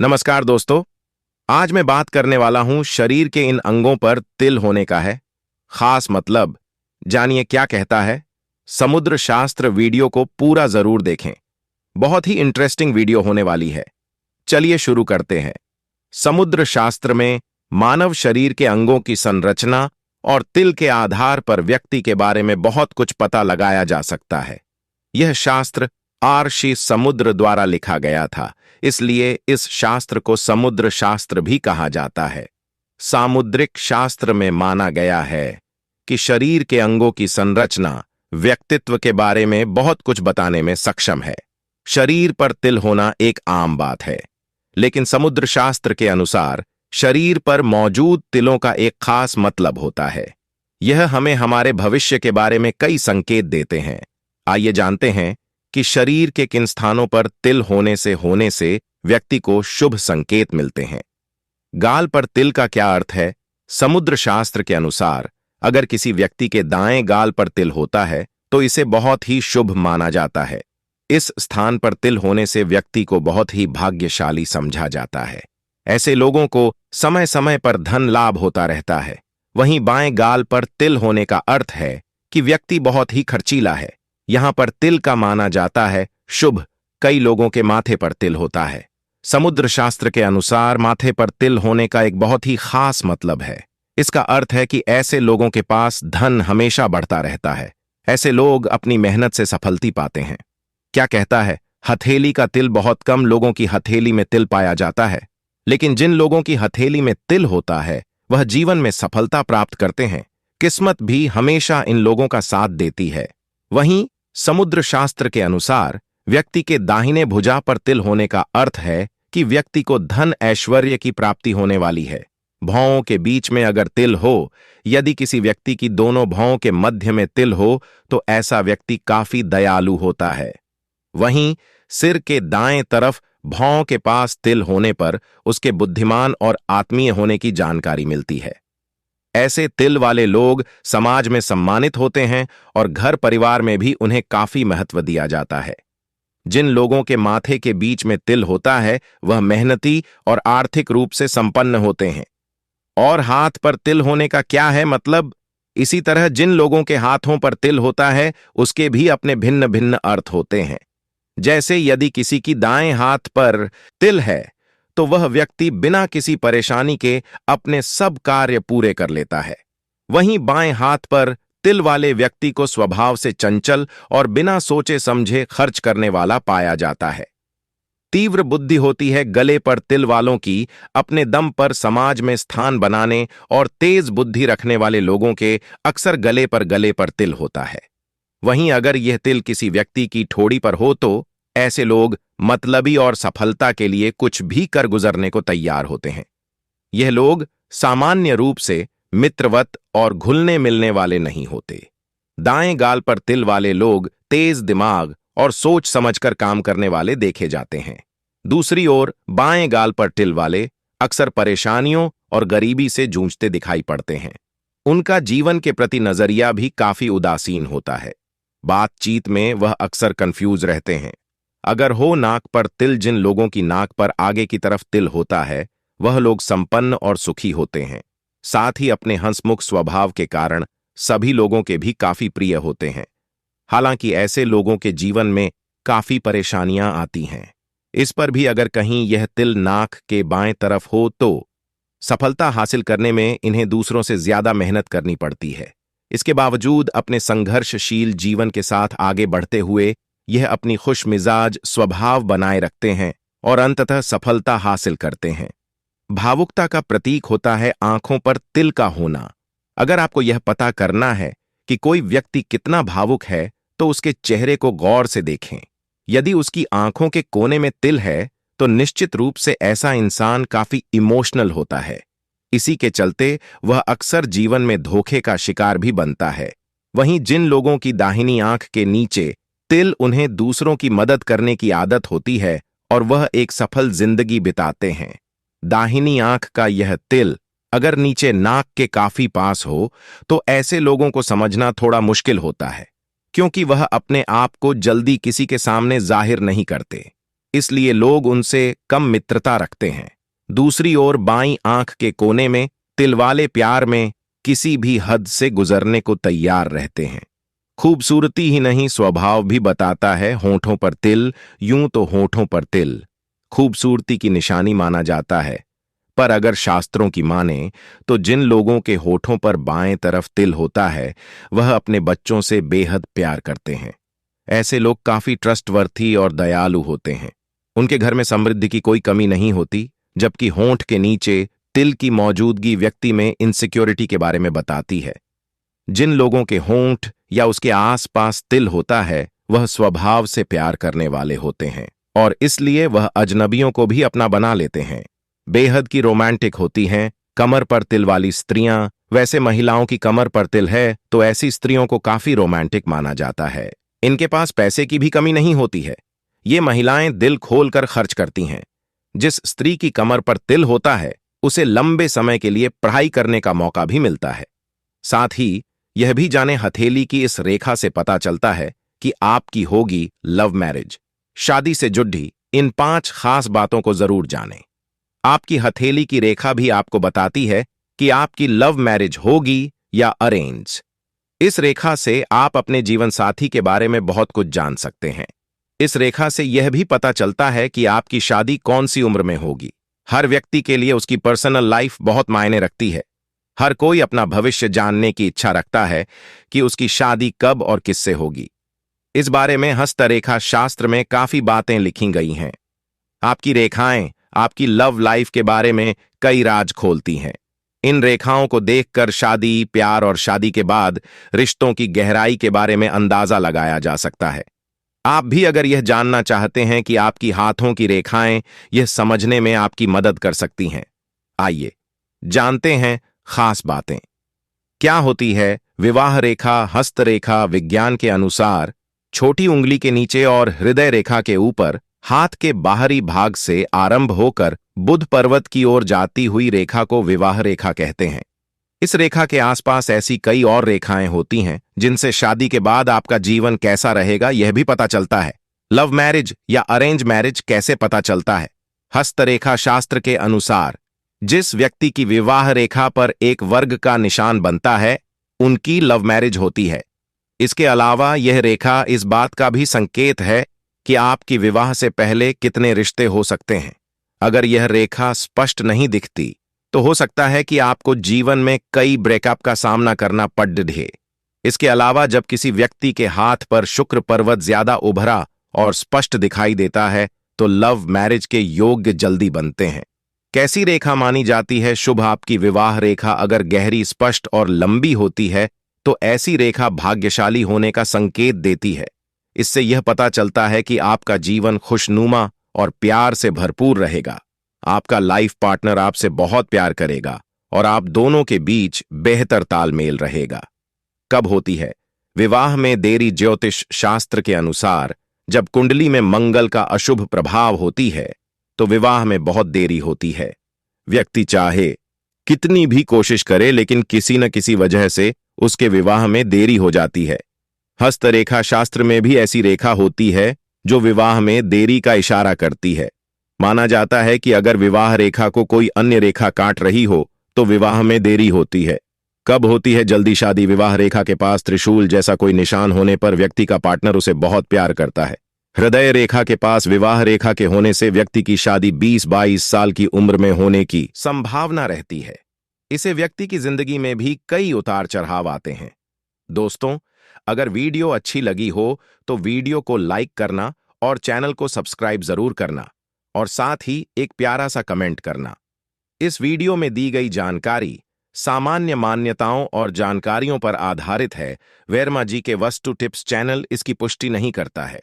नमस्कार दोस्तों। आज मैं बात करने वाला हूं शरीर के इन अंगों पर तिल होने का है खास मतलब। जानिए क्या कहता है समुद्र शास्त्र। वीडियो को पूरा जरूर देखें, बहुत ही इंटरेस्टिंग वीडियो होने वाली है। चलिए शुरू करते हैं। समुद्र शास्त्र में मानव शरीर के अंगों की संरचना और तिल के आधार पर व्यक्ति के बारे में बहुत कुछ पता लगाया जा सकता है। यह शास्त्र आर्षि समुद्र द्वारा लिखा गया था, इसलिए इस शास्त्र को समुद्र शास्त्र भी कहा जाता है। सामुद्रिक शास्त्र में माना गया है कि शरीर के अंगों की संरचना व्यक्तित्व के बारे में बहुत कुछ बताने में सक्षम है। शरीर पर तिल होना एक आम बात है, लेकिन समुद्र शास्त्र के अनुसार शरीर पर मौजूद तिलों का एक खास मतलब होता है। यह हमें हमारे भविष्य के बारे में कई संकेत देते हैं। आइए जानते हैं कि शरीर के किन स्थानों पर तिल होने से व्यक्ति को शुभ संकेत मिलते हैं। गाल पर तिल का क्या अर्थ है? समुद्र शास्त्र के अनुसार अगर किसी व्यक्ति के दाएं गाल पर तिल होता है तो इसे बहुत ही शुभ माना जाता है। इस स्थान पर तिल होने से व्यक्ति को बहुत ही भाग्यशाली समझा जाता है। ऐसे लोगों को समय समय पर धन लाभ होता रहता है। वहीं बाएं गाल पर तिल होने का अर्थ है कि व्यक्ति बहुत ही खर्चीला है। यहां पर तिल का माना जाता है शुभ। कई लोगों के माथे पर तिल होता है। समुद्र शास्त्र के अनुसार माथे पर तिल होने का एक बहुत ही खास मतलब है। इसका अर्थ है कि ऐसे लोगों के पास धन हमेशा बढ़ता रहता है। ऐसे लोग अपनी मेहनत से सफलता पाते हैं। क्या कहता है हथेली का तिल? बहुत कम लोगों की हथेली में तिल पाया जाता है, लेकिन जिन लोगों की हथेली में तिल होता है वह जीवन में सफलता प्राप्त करते हैं। किस्मत भी हमेशा इन लोगों का साथ देती है। वहीं समुद्र शास्त्र के अनुसार व्यक्ति के दाहिने भुजा पर तिल होने का अर्थ है कि व्यक्ति को धन ऐश्वर्य की प्राप्ति होने वाली है। भौं के बीच में अगर तिल हो, यदि किसी व्यक्ति की दोनों भौं के मध्य में तिल हो तो ऐसा व्यक्ति काफी दयालु होता है। वहीं सिर के दाएं तरफ भौं के पास तिल होने पर उसके बुद्धिमान और आत्मीय होने की जानकारी मिलती है। ऐसे तिल वाले लोग समाज में सम्मानित होते हैं और घर परिवार में भी उन्हें काफी महत्व दिया जाता है। जिन लोगों के माथे के बीच में तिल होता है वह मेहनती और आर्थिक रूप से संपन्न होते हैं। और हाथ पर तिल होने का क्या है मतलब? इसी तरह जिन लोगों के हाथों पर तिल होता है उसके भी अपने भिन्न भिन्न अर्थ होते हैं। जैसे यदि किसी की दाएं हाथ पर तिल है तो वह व्यक्ति बिना किसी परेशानी के अपने सब कार्य पूरे कर लेता है। वहीं बाएं हाथ पर तिल वाले व्यक्ति को स्वभाव से चंचल और बिना सोचे समझे खर्च करने वाला पाया जाता है। तीव्र बुद्धि होती है गले पर तिल वालों की। अपने दम पर समाज में स्थान बनाने और तेज बुद्धि रखने वाले लोगों के अक्सर गले पर तिल होता है। वहीं अगर यह तिल किसी व्यक्ति की ठोड़ी पर हो तो ऐसे लोग मतलबी और सफलता के लिए कुछ भी कर गुजरने को तैयार होते हैं। यह लोग सामान्य रूप से मित्रवत और घुलने मिलने वाले नहीं होते। दाएं गाल पर तिल वाले लोग तेज दिमाग और सोच समझकर काम करने वाले देखे जाते हैं। दूसरी ओर बाएं गाल पर तिल वाले अक्सर परेशानियों और गरीबी से जूझते दिखाई पड़ते हैं। उनका जीवन के प्रति नजरिया भी काफी उदासीन होता है। बातचीत में वह अक्सर कंफ्यूज रहते हैं। अगर हो नाक पर तिल, जिन लोगों की नाक पर आगे की तरफ तिल होता है वह लोग संपन्न और सुखी होते हैं। साथ ही अपने हंसमुख स्वभाव के कारण सभी लोगों के भी काफी प्रिय होते हैं। हालांकि ऐसे लोगों के जीवन में काफी परेशानियां आती हैं। इस पर भी अगर कहीं यह तिल नाक के बाएं तरफ हो तो सफलता हासिल करने में इन्हें दूसरों से ज्यादा मेहनत करनी पड़ती है। इसके बावजूद अपने संघर्षशील जीवन के साथ आगे बढ़ते हुए यह अपनी खुशमिजाज स्वभाव बनाए रखते हैं और अंततः सफलता हासिल करते हैं। भावुकता का प्रतीक होता है आंखों पर तिल का होना। अगर आपको यह पता करना है कि कोई व्यक्ति कितना भावुक है तो उसके चेहरे को गौर से देखें। यदि उसकी आंखों के कोने में तिल है तो निश्चित रूप से ऐसा इंसान काफी इमोशनल होता है। इसी के चलते वह अक्सर जीवन में धोखे का शिकार भी बनता है। वहीं जिन लोगों की दाहिनी आंख के नीचे तिल, उन्हें दूसरों की मदद करने की आदत होती है और वह एक सफल जिंदगी बिताते हैं। दाहिनी आंख का यह तिल अगर नीचे नाक के काफी पास हो तो ऐसे लोगों को समझना थोड़ा मुश्किल होता है, क्योंकि वह अपने आप को जल्दी किसी के सामने जाहिर नहीं करते। इसलिए लोग उनसे कम मित्रता रखते हैं। दूसरी ओर बाईं आंख के कोने में तिल वाले प्यार में किसी भी हद से गुजरने को तैयार रहते हैं। खूबसूरती ही नहीं, स्वभाव भी बताता है। होंठों पर तिल, यूं तो होंठों पर तिल खूबसूरती की निशानी माना जाता है, पर अगर शास्त्रों की माने तो जिन लोगों के होठों पर बाएं तरफ तिल होता है वह अपने बच्चों से बेहद प्यार करते हैं। ऐसे लोग काफी ट्रस्टवर्थी और दयालु होते हैं। उनके घर में समृद्धि की कोई कमी नहीं होती, जबकि होंठ के नीचे तिल की मौजूदगी व्यक्ति में इनसिक्योरिटी के बारे में बताती है। जिन लोगों के होंठ या उसके आसपास तिल होता है वह स्वभाव से प्यार करने वाले होते हैं और इसलिए वह अजनबियों को भी अपना बना लेते हैं। बेहद की रोमांटिक होती हैं। कमर पर तिल वाली स्त्रियां, वैसे महिलाओं की कमर पर तिल है तो ऐसी स्त्रियों को काफी रोमांटिक माना जाता है। इनके पास पैसे की भी कमी नहीं होती है। ये महिलाएं दिल खोलकर खर्च करती हैं। जिस स्त्री की कमर पर तिल होता है उसे लंबे समय के लिए पढ़ाई करने का मौका भी मिलता है। साथ ही यह भी जाने, हथेली की इस रेखा से पता चलता है कि आपकी होगी लव मैरिज, शादी से जुड़ी। इन 5 खास बातों को जरूर जानें। आपकी हथेली की रेखा भी आपको बताती है कि आपकी लव मैरिज होगी या अरेंज। इस रेखा से आप अपने जीवन साथी के बारे में बहुत कुछ जान सकते हैं। इस रेखा से यह भी पता चलता है कि आपकी शादी कौन सी उम्र में होगी। हर व्यक्ति के लिए उसकी पर्सनल लाइफ बहुत मायने रखती है। हर कोई अपना भविष्य जानने की इच्छा रखता है कि उसकी शादी कब और किससे होगी। इस बारे में हस्तरेखा शास्त्र में काफी बातें लिखी गई हैं। आपकी रेखाएं आपकी लव लाइफ के बारे में कई राज खोलती हैं। इन रेखाओं को देखकर शादी, प्यार और शादी के बाद रिश्तों की गहराई के बारे में अंदाजा लगाया जा सकता है। आप भी अगर यह जानना चाहते हैं कि आपकी हाथों की रेखाएं यह समझने में आपकी मदद कर सकती हैं, आइए जानते हैं खास बातें। क्या होती है विवाह रेखा? हस्तरेखा विज्ञान के अनुसार छोटी उंगली के नीचे और हृदय रेखा के ऊपर हाथ के बाहरी भाग से आरंभ होकर बुध पर्वत की ओर जाती हुई रेखा को विवाह रेखा कहते हैं। इस रेखा के आसपास ऐसी कई और रेखाएं होती हैं जिनसे शादी के बाद आपका जीवन कैसा रहेगा यह भी पता चलता है। लव मैरिज या अरेंज मैरिज कैसे पता चलता है? हस्तरेखा शास्त्र के अनुसार जिस व्यक्ति की विवाह रेखा पर एक वर्ग का निशान बनता है उनकी लव मैरिज होती है। इसके अलावा यह रेखा इस बात का भी संकेत है कि आपकी विवाह से पहले कितने रिश्ते हो सकते हैं। अगर यह रेखा स्पष्ट नहीं दिखती तो हो सकता है कि आपको जीवन में कई ब्रेकअप का सामना करना पड़े। इसके अलावा जब किसी व्यक्ति के हाथ पर शुक्र पर्वत ज्यादा उभरा और स्पष्ट दिखाई देता है तो लव मैरिज के योग्य जल्दी बनते हैं। कैसी रेखा मानी जाती है शुभ? आपकी विवाह रेखा अगर गहरी, स्पष्ट और लंबी होती है तो ऐसी रेखा भाग्यशाली होने का संकेत देती है। इससे यह पता चलता है कि आपका जीवन खुशनुमा और प्यार से भरपूर रहेगा। आपका लाइफ पार्टनर आपसे बहुत प्यार करेगा और आप दोनों के बीच बेहतर तालमेल रहेगा। कब होती है विवाह में देरी? ज्योतिष शास्त्र के अनुसार जब कुंडली में मंगल का अशुभ प्रभाव होती है तो विवाह में बहुत देरी होती है। व्यक्ति चाहे कितनी भी कोशिश करे लेकिन किसी न किसी वजह से उसके विवाह में देरी हो जाती है। हस्तरेखा शास्त्र में भी ऐसी रेखा होती है जो विवाह में देरी का इशारा करती है। माना जाता है कि अगर विवाह रेखा को कोई अन्य रेखा काट रही हो तो विवाह में देरी होती है। कब होती है जल्दी शादी? विवाह रेखा के पास त्रिशूल जैसा कोई निशान होने पर व्यक्ति का पार्टनर उसे बहुत प्यार करता है। हृदय रेखा के पास विवाह रेखा के होने से व्यक्ति की शादी 20-22 साल की उम्र में होने की संभावना रहती है। इसे व्यक्ति की जिंदगी में भी कई उतार चढ़ाव आते हैं। दोस्तों, अगर वीडियो अच्छी लगी हो तो वीडियो को लाइक करना और चैनल को सब्सक्राइब जरूर करना और साथ ही एक प्यारा सा कमेंट करना। इस वीडियो में दी गई जानकारी सामान्य मान्यताओं और जानकारियों पर आधारित है। वर्मा जी के वास्तु टिप्स चैनल इसकी पुष्टि नहीं करता है।